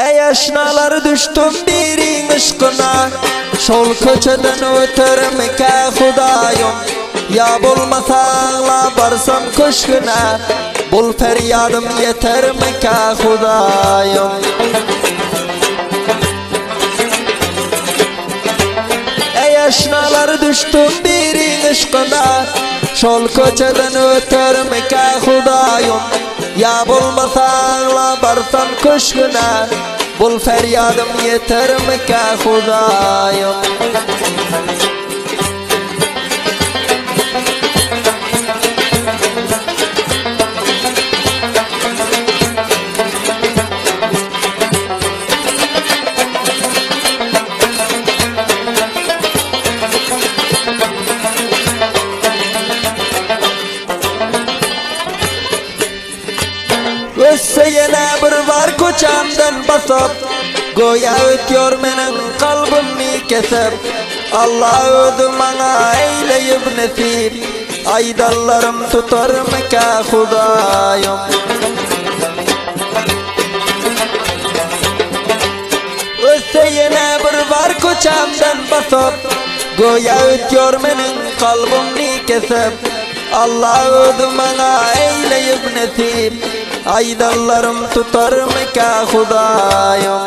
Ey aşnalar düştüm birin ışkına, şol köçeden ötermeke Hudayım. Ya bulmasağla barsam köşküne, bul feryadım yetermeke Hudayım. Ey aşnalar düştüm birin ışkına, şol köçeden ötermeke Hudayım. Ya bulmasağla barsam köşküne, bul feryadım yetermeke Hudayım. Össe yine bir var koçamdan basıp, goya ötüyor menin kalbimi kesip. Allah ödü bana eyleyip nesip, aydallarım tutar meke Hudayım. Össe yine bir var koçamdan basıp, goya ötüyor menin kalbimi kesip. Allah ödü bana eyleyip nesip, aydallarım tutar meke Hudayım.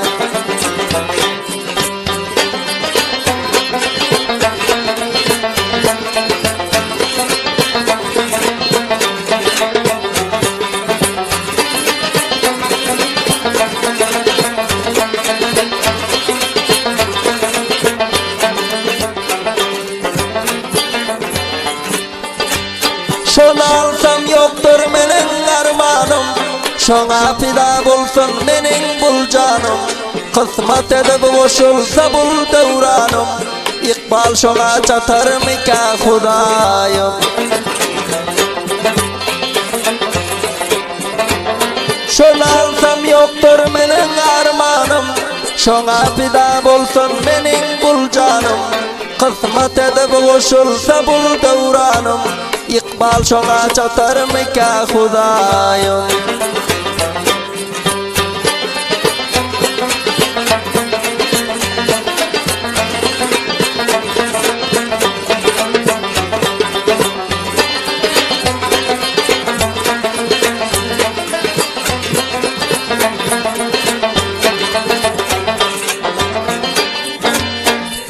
Şonu alsam yoktur menin armanım, şona fida bulsun menin bul canım. Kısmet edip boşulsa bul devranım, İkbal şona çatar meke Hudayım. Şonu alsam yoktur menin armanım, şona fida bulsun menin bul canım. Kısmet edip boşulsa bul devranım, İkbal şona çatar meke Hudayım.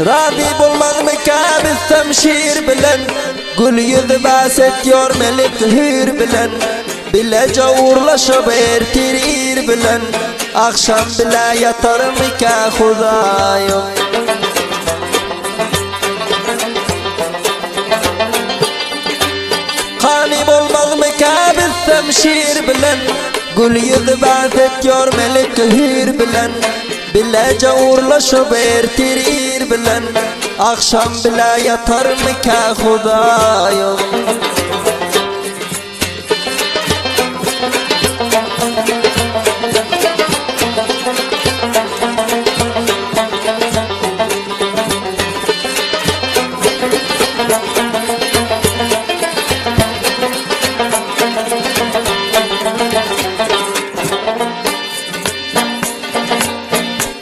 Radî bulmaz meke bizsem şiir bilen, gül yüzü bahsediyor melik hür bilen. Bilece uğurlaşıp ertirir bilen, akşam bile yatar meke Hudayım. Kanî bulmaz meke bizsem şiir bilen, gül yüzü bahsediyor melik hür bilen. Bilece uğurlaşıp ertirir bilen, akşam bile yatar meke Hudayım.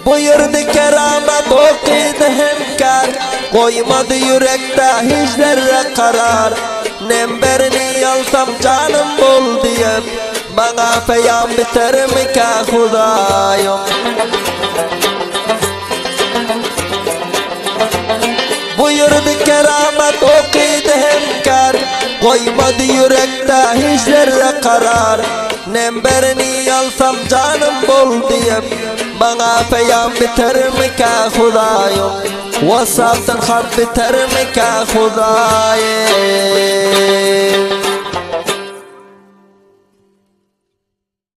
Buyurdu keramet okuydu hemkar, koymadı yürekte hiç zerre karar. Nemberini alsam canım bul diye, bana feyan biter meke Hudayım. Buyurdu keramet okuydu hemkar, koymadı yürekte hiç zerre karar. Nemberini alsam canım bul diye, bana feyan biter meke Hudayım. Vasatın harp biter meke Hudayım.